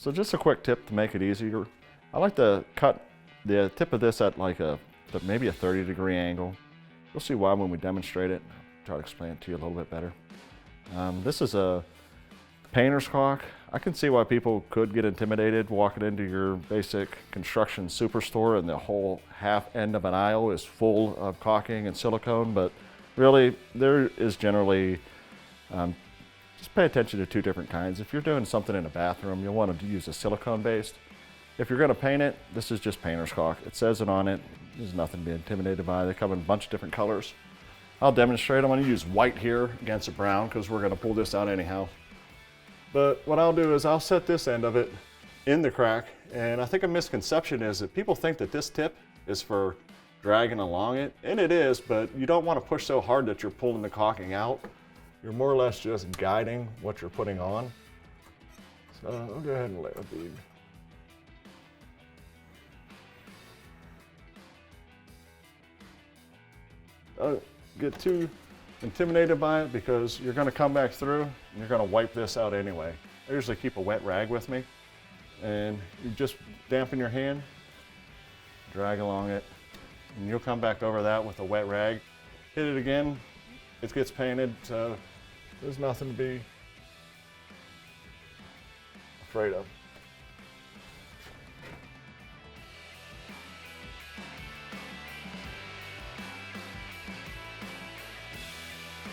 So just a quick tip to make it easier. I like to cut the tip of this at like maybe a 30-degree angle. You'll see why when we demonstrate it. I'll try to explain it to you a little bit better. This is a painter's caulk. I can see why people could get intimidated walking into your basic construction superstore and the whole half end of an aisle is full of caulking and silicone, but really there is generally, just pay attention to two different kinds. If you're doing something in a bathroom, you'll want to use a silicone based. If you're going to paint it, this is just painter's caulk. It says it on it. There's nothing to be intimidated by. They come in a bunch of different colors. I'll demonstrate. I'm going to use white here against a brown because we're going to pull this out anyhow. But what I'll do is I'll set this end of it in the crack, and I think a misconception is that people think that this tip is for dragging along it, and it is, but you don't want to push so hard that you're pulling the caulking out. You're more or less just guiding what you're putting on. So I'll go ahead and lay a bead. Don't get too intimidated by it because you're going to come back through and you're going to wipe this out anyway. I usually keep a wet rag with me, and you just dampen your hand, drag along it, and you'll come back over that with a wet rag. Hit it again, it gets painted, so there's nothing to be afraid of.